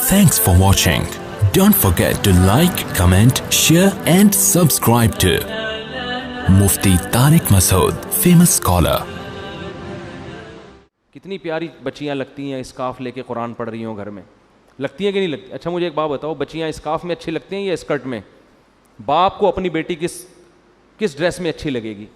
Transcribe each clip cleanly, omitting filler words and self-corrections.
Thanks for watching. Don't forget to like, comment, share and subscribe to Mufti Tariq Masood, famous scholar. کتنی پیاری بچیاں لگتی ہیں scarf لے کے قرآن پڑھ رہی ہوں گھر میں, لگتی ہیں کہ نہیں لگتی؟ اچھا مجھے ایک بات بتاؤ, بچیاں اسکارف میں اچھی لگتی ہیں یا اسکرٹ میں؟ باپ کو اپنی بیٹی کس ڈریس میں اچھی لگے گی؟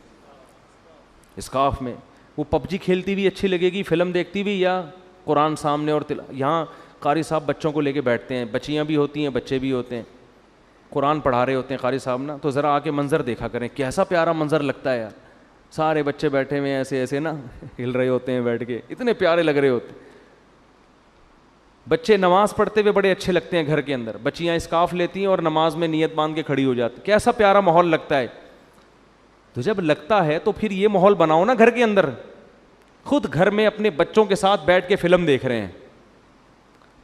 اسکارف میں. وہ پب جی کھیلتی ہوئی اچھی لگے گی, فلم دیکھتی ہوئی, یا قرآن سامنے اور یہاں قاری صاحب بچوں کو لے کے بیٹھتے ہیں, بچیاں بھی ہوتی ہیں بچے بھی ہوتے ہیں, قرآن پڑھا رہے ہوتے ہیں قاری صاحب نا, تو ذرا آ کے منظر دیکھا کریں, کیسا پیارا منظر لگتا ہے یار. سارے بچے بیٹھے ہوئے ہیں ایسے ایسے نا, ہل رہے ہوتے ہیں بیٹھ کے, اتنے پیارے لگ رہے ہوتے ہیں. بچے نماز پڑھتے ہوئے بڑے اچھے لگتے ہیں گھر کے اندر, بچیاں اسکارف لیتی ہیں اور نماز میں نیت باندھ کے کھڑی ہو جاتی, کیسا پیارا ماحول لگتا ہے. تو جب لگتا ہے تو پھر یہ ماحول بناؤ نا گھر کے اندر. خود گھر میں اپنے بچوں کے ساتھ بیٹھ کے فلم دیکھ رہے ہیں,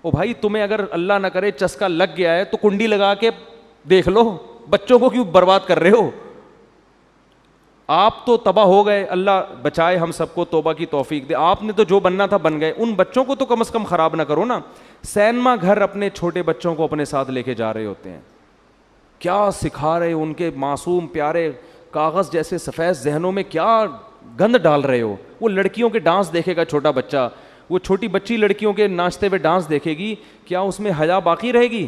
او بھائی تمہیں اگر اللہ نہ کرے چسکا لگ گیا ہے تو کنڈی لگا کے دیکھ لو, بچوں کو کیوں برباد کر رہے ہو؟ آپ تو تباہ ہو گئے, اللہ بچائے ہم سب کو, توبہ کی توفیق دے. آپ نے تو جو بننا تھا بن گئے, ان بچوں کو تو کم از کم خراب نہ کرو نا. سینما گھر اپنے چھوٹے بچوں کو اپنے ساتھ لے کے جا رہے ہوتے ہیں, کیا سکھا رہے ہو ان کے معصوم پیارے کاغذ جیسے سفید ذہنوں میں, کیا گند ڈال رہے ہو. وہ لڑکیوں کے ڈانس دیکھے گا چھوٹا بچہ, وہ چھوٹی بچی لڑکیوں کے ناچتے ہوئے ڈانس دیکھے گی, کیا اس میں حیا باقی رہے گی؟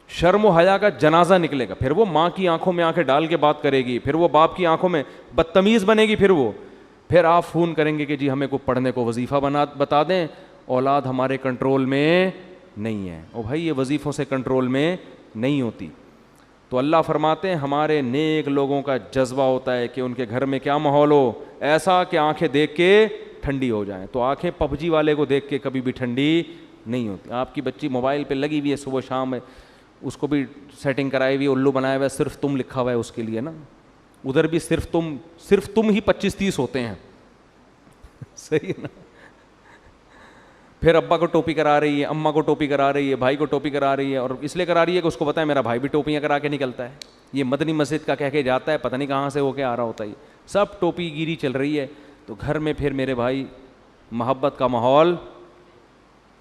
شرم و حیا کا جنازہ نکلے گا. پھر وہ ماں کی آنکھوں میں آنکھیں ڈال کے بات کرے گی, پھر وہ باپ کی آنکھوں میں بدتمیز بنے گی. پھر آپ فون کریں گے کہ جی ہمیں کو پڑھنے کو وظیفہ بتا دیں. اولاد ہمارے کنٹرول میں نہیں ہے. او بھائی یہ وظیفوں سے کنٹرول میں نہیں ہوتی. تو اللہ فرماتے ہیں ہمارے نیک لوگوں کا جذبہ ہوتا ہے کہ ان کے گھر میں کیا ماحول ہو, ایسا کہ آنکھیں دیکھ کے ٹھنڈی ہو جائیں. تو آنکھیں پب جی والے کو دیکھ کے کبھی بھی ٹھنڈی نہیں ہوتی. آپ کی بچی موبائل پہ لگی ہوئی ہے صبح شام, اس کو بھی سیٹنگ کرائی ہوئی, الو بنایا ہوا ہے, صرف تم لکھا ہوا ہے اس کے لیے نا, ادھر بھی صرف تم ہی 25-30 ہوتے ہیں. صحیح ہے نا. پھر ابا کو ٹوپی کرا رہی ہے, اماں کو ٹوپی کرا رہی ہے, بھائی کو ٹوپی کرا رہی ہے, اور اس لیے کرا رہی ہے کہ اس کو پتا ہے میرا بھائی بھی ٹوپیاں کرا کے نکلتا ہے. یہ مدنی مسجد کا کہہ کے جاتا ہے, پتہ نہیں کہاں سے ہو کے آ رہا ہوتا ہے. سب ٹوپی گیری چل رہی ہے. تو گھر میں پھر میرے بھائی محبت کا ماحول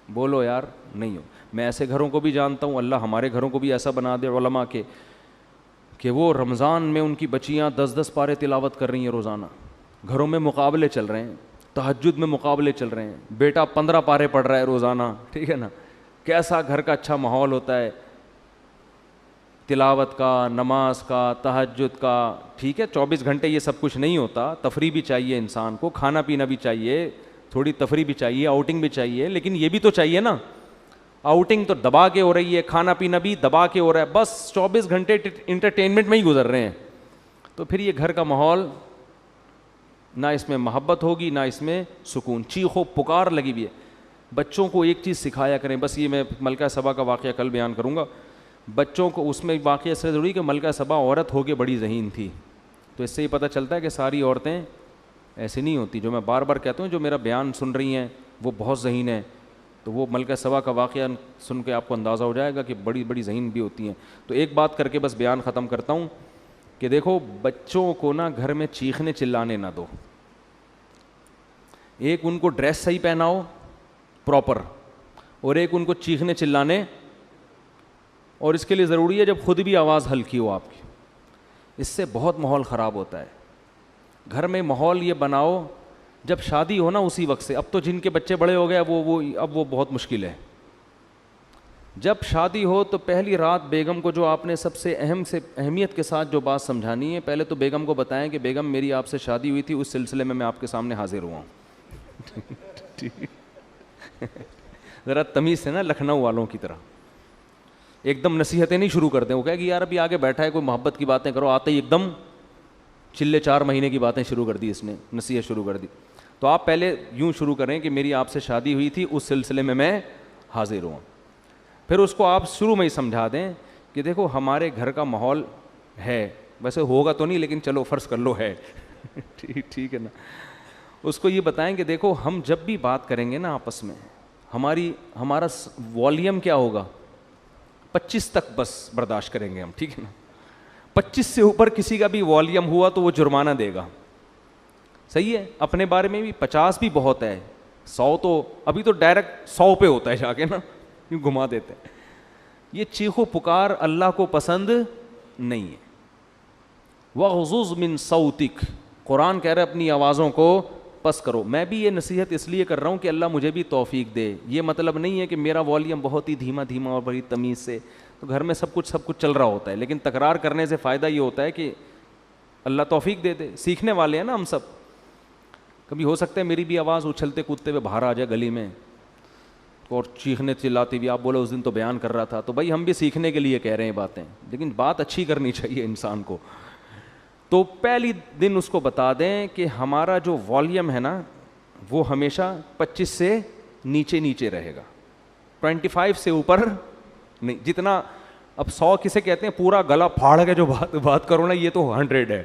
بولو یار نہیں ہو. میں ایسے گھروں کو بھی جانتا ہوں, اللہ ہمارے گھروں کو بھی ایسا بنا دے علماء کے کہ وہ رمضان میں ان کی بچیاں 10-10 پارے تلاوت کر رہی ہیں روزانہ. گھروں میں مقابلے چل رہے ہیں, تہجد میں مقابلے چل رہے ہیں, بیٹا 15 پارے پڑھ رہا ہے روزانہ. ٹھیک ہے نا. کیسا گھر کا اچھا ماحول ہوتا ہے تلاوت کا, نماز کا, تہجد کا. ٹھیک ہے 24 گھنٹے یہ سب کچھ نہیں ہوتا, تفریح بھی چاہیے انسان کو, کھانا پینا بھی چاہیے, تھوڑی تفریح بھی چاہیے, آؤٹنگ بھی چاہیے, لیکن یہ بھی تو چاہیے نا. آؤٹنگ تو دبا کے ہو رہی ہے, کھانا پینا بھی دبا کے ہو رہا ہے, بس 24 گھنٹے انٹرٹینمنٹ میں ہی گزر رہے ہیں. تو پھر یہ گھر کا ماحول نہ اس میں محبت ہوگی نہ اس میں سکون. چیخ و پکار لگی ہوئی ہے. بچوں کو ایک چیز سکھایا کریں, بس یہ میں ملکہ سبا کا واقعہ کل بیان کروں گا. بچوں کو اس میں واقعہ سے ضروری کہ ملکہ سبا عورت ہو کے بڑی ذہین تھی. تو اس سے یہ پتہ چلتا ہے کہ ساری عورتیں ایسی نہیں ہوتی. جو میں بار بار کہتا ہوں, جو میرا بیان سن رہی ہیں وہ بہت ذہین ہیں. تو وہ ملکہ سبا کا واقعہ سن کے آپ کو اندازہ ہو جائے گا کہ بڑی بڑی ذہین بھی ہوتی ہیں. تو ایک بات کر کے بس بیان ختم کرتا ہوں کہ دیکھو بچوں کو نا گھر میں چیخنے چلانے نہ دو. ایک ان کو ڈریس صحیح پہناؤ پراپر, اور ایک ان کو چیخنے چلانے, اور اس کے لیے ضروری ہے جب خود بھی آواز ہلکی ہو آپ کی. اس سے بہت ماحول خراب ہوتا ہے. گھر میں ماحول یہ بناؤ جب شادی ہو نا اسی وقت سے. اب تو جن کے بچے بڑے ہو گئے اب وہ بہت مشکل ہے. جب شادی ہو تو پہلی رات بیگم کو جو آپ نے سب سے اہمیت کے ساتھ جو بات سمجھانی ہے, پہلے تو بیگم کو بتائیں کہ بیگم میری آپ سے شادی ہوئی تھی, اس سلسلے میں آپ کے سامنے حاضر ہوا ہوں. ذرا تمیز سے نا, لکھنؤ والوں کی طرح ایک دم نصیحتیں نہیں شروع کرتے. وہ کہے کہ یار ابھی آگے بیٹھا ہے, کوئی محبت کی باتیں کرو, آتے ہی ایک دم چلے 4 مہینے کی باتیں شروع کر دی, اس نے نصیحت شروع کر دی. تو آپ پہلے یوں شروع کریں کہ میری آپ سے شادی ہوئی تھی, اس سلسلے میں حاضر ہوں. پھر اس کو آپ شروع میں ہی سمجھا دیں کہ دیکھو ہمارے گھر کا ماحول ہے, ویسے ہوگا تو نہیں لیکن چلو فرض کر لو ہے. ٹھیک ہے نا. اس کو یہ بتائیں کہ دیکھو ہم جب بھی بات کریں گے نا آپس میں, ہمارا والیوم کیا ہوگا 25 تک بس برداشت کریں گے ہم. ٹھیک ہے نا. 25 سے اوپر کسی کا بھی والیوم ہوا تو وہ جرمانہ دے گا. صحیح ہے. اپنے بارے میں بھی 50 بھی بہت ہے, 100 تو ابھی تو ڈائریکٹ 100 پہ ہوتا ہے جا کے نا, یوں گھما دیتے ہیں. یہ چیخو پکار اللہ کو پسند نہیں ہے. وَغْضُضْ مِن صَوْتِكَ, قرآن کہہ رہا ہے اپنی آوازوں کو پس کرو. میں بھی یہ نصیحت اس لیے کر رہا ہوں کہ اللہ مجھے بھی توفیق دے. یہ مطلب نہیں ہے کہ میرا والیوم بہت ہی دھیما دھیما اور بڑی تمیز سے, تو گھر میں سب کچھ چل رہا ہوتا ہے, لیکن تکرار کرنے سے فائدہ یہ ہوتا ہے کہ اللہ توفیق دے دے. سیکھنے والے ہیں نا ہم سب. کبھی ہو سکتا ہے میری بھی آواز اچھلتے کودتے ہوئے باہر آ جائے گلی میں اور چیخنے چلاتی ہوئی, آپ بولے اس دن تو بیان کر رہا تھا, تو بھائی ہم بھی سیکھنے کے لیے کہہ رہے ہیں باتیں, لیکن بات اچھی کرنی چاہیے انسان کو. تو پہلی دن اس کو بتا دیں کہ ہمارا جو والیوم ہے نا وہ ہمیشہ 25 سے نیچے رہے گا, 25 سے اوپر نہیں. جتنا اب 100 کسے کہتے ہیں پورا گلا پھاڑ کے جو بات کرو نا, یہ تو 100 ہے.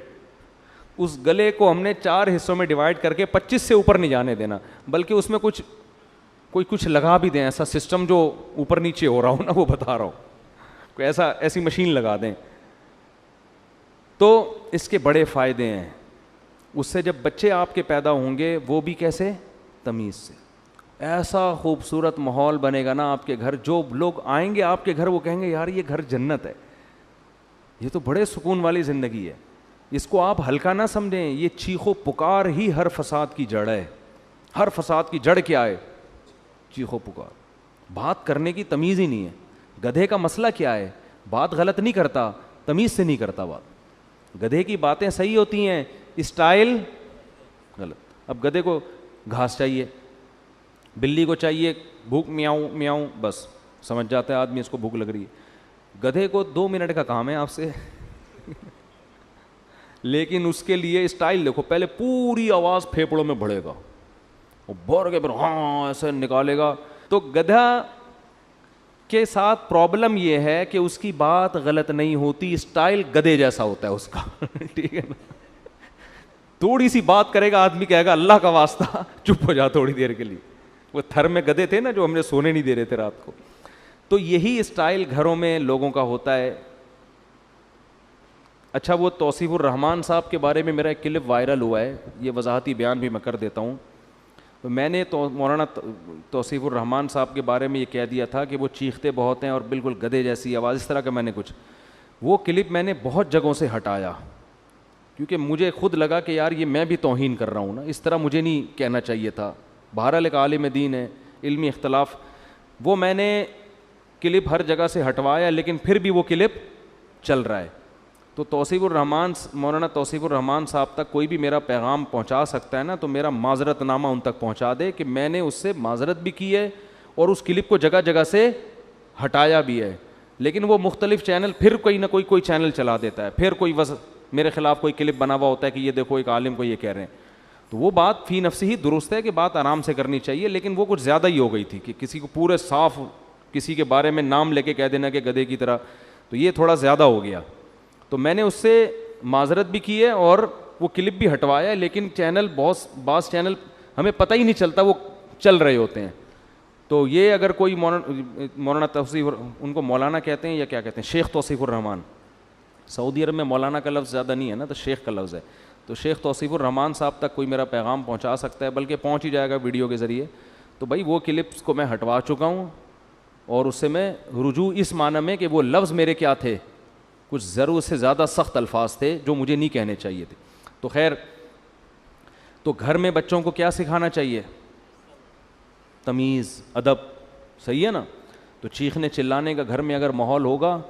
اس گلے کو ہم نے 4 حصوں میں ڈیوائڈ کر کے 25 سے اوپر نہیں جانے دینا, بلکہ اس میں کچھ لگا بھی دیں, ایسا سسٹم جو اوپر نیچے ہو رہا ہو نا, وہ بتا رہا ہوں, کوئی ایسی مشین لگا دیں. تو اس کے بڑے فائدے ہیں. اس سے جب بچے آپ کے پیدا ہوں گے وہ بھی کیسے, تمیز سے. ایسا خوبصورت ماحول بنے گا نا آپ کے گھر, جو لوگ آئیں گے آپ کے گھر وہ کہیں گے یار یہ گھر جنت ہے, یہ تو بڑے سکون والی زندگی ہے. اس کو آپ ہلکا نہ سمجھیں, یہ چیخو پکار ہی ہر فساد کی جڑ ہے. ہر فساد کی جڑ کیا ہے, چیخو پکار. بات کرنے کی تمیز ہی نہیں ہے. گدھے کا مسئلہ کیا ہے, بات غلط نہیں کرتا, تمیز سے نہیں کرتا بات. گدھے کی باتیں صحیح ہوتی ہیں, اسٹائل غلط. اب گدھے کو گھاس چاہیے, بلی کو چاہیے بھوک میاؤں میاؤں, بس سمجھ جاتا ہے آدمی اس کو بھوک لگ رہی ہے. گدھے کو 2 منٹ کا کام ہے آپ سے لیکن اس کے لیے اسٹائل دیکھو, پہلے پوری آواز پھیپڑوں میں بڑھے گا, بھر کے پھر ہاں ایسے نکالے گا. تو گدھا کے ساتھ پرابلم یہ ہے کہ اس کی بات غلط نہیں ہوتی, اسٹائل گدھے جیسا ہوتا ہے اس کا ٹھیک ہے نا. تھوڑی سی بات کرے گا آدمی کہے گا اللہ کا واسطہ چپ ہو جا تھوڑی دیر کے لیے. وہ تھر میں گدھے تھے نا جو ہم نے سونے نہیں دے رہے تھے رات کو. تو یہی اسٹائل گھروں میں لوگوں کا ہوتا ہے. اچھا, وہ توصیف الرحمان صاحب کے بارے میں میرا ایک کلپ وائرل ہوا ہے, یہ وضاحتی بیان بھی میں کر دیتا ہوں. میں نے مولانا توصیف الرحمان صاحب کے بارے میں یہ کہہ دیا تھا کہ وہ چیختے بہت ہیں اور بالکل گدھے جیسی آواز, اس طرح کا میں نے کچھ. وہ کلپ میں نے بہت جگہوں سے ہٹایا کیونکہ مجھے خود لگا کہ یار یہ میں بھی توہین کر رہا ہوں نا, اس طرح مجھے نہیں کہنا چاہیے تھا. بہرحال ایک عالم دین ہے, علمی اختلاف. وہ میں نے کلپ ہر جگہ سے ہٹوایا, لیکن پھر بھی وہ کلپ چل رہا ہے. تو مولانا توصیف الرحمان صاحب تک کوئی بھی میرا پیغام پہنچا سکتا ہے نا, تو میرا معذرت نامہ ان تک پہنچا دے کہ میں نے اس سے معذرت بھی کی ہے اور اس کلپ کو جگہ جگہ سے ہٹایا بھی ہے. لیکن وہ مختلف چینل پھر کوئی نہ کوئی چینل چلا دیتا ہے, پھر کوئی میرے خلاف کوئی کلپ بنا ہوا ہوتا ہے کہ یہ دیکھو ایک عالم کو یہ کہہ رہے ہیں. تو وہ بات فی نفسی ہی درست ہے کہ بات آرام سے کرنی چاہیے, لیکن وہ کچھ زیادہ ہی ہو گئی تھی کہ کسی کو پورے صاف کسی کے بارے میں نام لے کے کہہ دینا کہ گدھے کی طرح, تو یہ تھوڑا زیادہ ہو گیا. تو میں نے اس سے معذرت بھی کی ہے اور وہ کلپ بھی ہٹوایا ہے, لیکن بعض چینل ہمیں پتہ ہی نہیں چلتا وہ چل رہے ہوتے ہیں. تو یہ اگر کوئی مولانا توصیف, ان کو مولانا کہتے ہیں یا کیا کہتے ہیں, شیخ توصیف الرحمان, سعودی عرب میں مولانا کا لفظ زیادہ نہیں ہے نا, تو شیخ کا لفظ ہے. تو شیخ توصیف الرحمان صاحب تک کوئی میرا پیغام پہنچا سکتا ہے, بلکہ پہنچ ہی جائے گا ویڈیو کے ذریعے. تو بھائی وہ کلپس کو میں ہٹوا چکا ہوں اور اس سے میں رجوع اس معنی میں کہ وہ لفظ میرے کیا تھے, کچھ ضرور سے زیادہ سخت الفاظ تھے جو مجھے نہیں کہنے چاہیے تھے. تو خیر, تو گھر میں بچوں کو کیا سکھانا چاہیے, تمیز, ادب, صحیح ہے نا. تو چیخنے چلانے کا گھر میں اگر ماحول ہوگا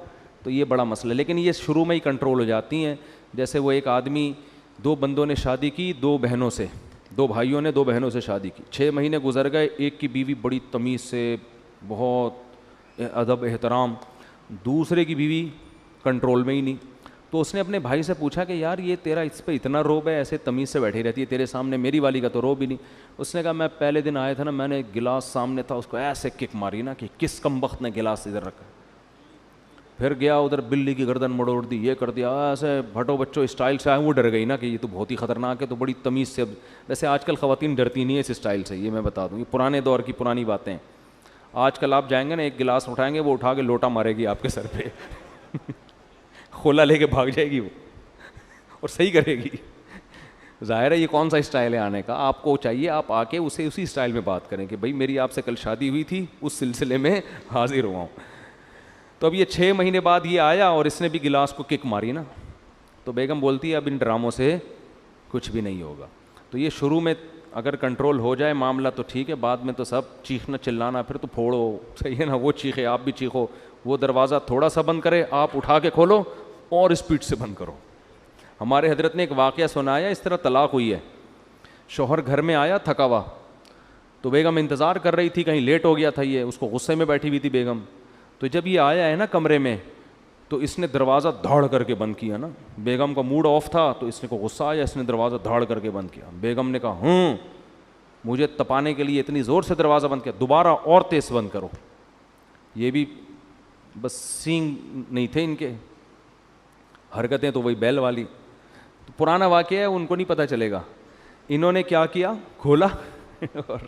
تو یہ بڑا مسئلہ, لیکن یہ شروع میں ہی کنٹرول ہو جاتی ہیں. جیسے وہ ایک آدمی, 2 بندوں نے شادی کی 2 بہنوں سے, 2 بھائیوں نے 2 بہنوں سے شادی کی, 6 مہینے گزر گئے, ایک کی بیوی بڑی تمیز سے, بہت ادب احترام, دوسرے کی بیوی کنٹرول میں ہی نہیں. تو اس نے اپنے بھائی سے پوچھا کہ یار یہ تیرا اس پہ اتنا روب ہے, ایسے تمیز سے بیٹھی رہتی ہے تیرے سامنے, میری والی کا تو روب ہی نہیں. اس نے کہا میں پہلے دن آیا تھا نا, میں نے گلاس سامنے تھا اس کو ایسے کک ماری نا کہ کس کم وقت نے گلاس ادھر رکھا, پھر گیا ادھر بلی کی گردن مڑوڑ دی, یہ کر دیا, ایسے بھٹو بچوں اسٹائل سے آئے. وہ ڈر گئی نا کہ یہ تو بہت ہی خطرناک ہے, تو بڑی تمیز سے. ویسے آج کل خواتین ڈرتی نہیں ہے اس اسٹائل سے, یہ میں بتا دوں, یہ پرانے دور کی پرانی باتیں. آج کل آپ جائیں گے نا, ایک گلاس اٹھائیں گے, وہ اٹھا کے لوٹا مارے گی آپ کے سر پہ کھولا لے کے بھاگ جائے گی وہ, اور صحیح کرے گی. ظاہر ہے یہ کون سا اسٹائل ہے آنے کا. آپ کو چاہیے آپ آ کے اسے اسی اسٹائل میں بات کریں کہ بھائی میری آپ سے کل شادی ہوئی تھی, اس سلسلے میں حاضر ہوا ہوں. تو اب یہ 6 مہینے بعد یہ آیا اور اس نے بھی گلاس کو کک ماری نا, تو بیگم بولتی ہے اب ان ڈراموں سے کچھ بھی نہیں ہوگا. تو یہ شروع میں اگر کنٹرول ہو جائے معاملہ تو ٹھیک ہے, بعد میں تو سب چیخنا چلانا, پھر تو پھوڑو, صحیح ہے نا, وہ چیخے آپ بھی چیخو, وہ دروازہ تھوڑا سا بند کرے آپ اٹھا کے کھولو اور اسپیڈ سے بند کرو. ہمارے حضرت نے ایک واقعہ سنایا, اس طرح طلاق ہوئی ہے. شوہر گھر میں آیا تھکا ہوا, تو بیگم انتظار کر رہی تھی, کہیں لیٹ ہو گیا تھا یہ, اس کو غصے میں بیٹھی ہوئی تھی بیگم. تو جب یہ آیا ہے نا کمرے میں, تو اس نے دروازہ دھاڑ کر کے بند کیا نا. بیگم کا موڈ آف تھا تو اس نے کو غصہ آیا, اس نے دروازہ دھاڑ کر کے بند کیا. بیگم نے کہا مجھے تپانے کے لیے اتنی زور سے دروازہ بند کیا, دوبارہ اور تیز بند کرو. یہ بھی بس سینگ نہیں تھے ان کے, حرکتیں تو وہی بیل والی. تو پرانا واقعہ ہے, ان کو نہیں پتہ چلے گا. انہوں نے کیا کیا, کھولا اور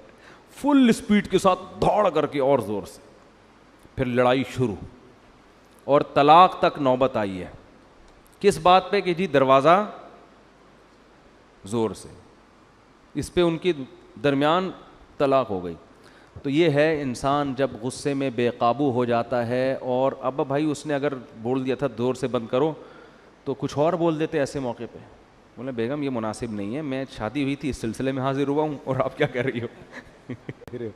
فل اسپیڈ کے ساتھ دھاڑ کر کے اور زور سے, پھر لڑائی شروع اور طلاق تک نوبت آئی ہے. کس بات پہ کہ جی دروازہ زور سے, اس پہ ان کی درمیان طلاق ہو گئی. تو یہ ہے انسان جب غصے میں بے قابو ہو جاتا ہے, اور اب بھائی اس نے اگر بول دیا تھا زور سے بند کرو تو کچھ اور بول دیتے ایسے موقع پہ. بولے بیگم یہ مناسب نہیں ہے, میں شادی ہوئی تھی اس سلسلے میں حاضر ہوا ہوں اور آپ کیا کہہ رہی ہو.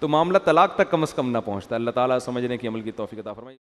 تو معاملہ طلاق تک کم از کم نہ پہنچتا. اللہ تعالیٰ سمجھنے کی عمل کی توفیق عطا فرمائے.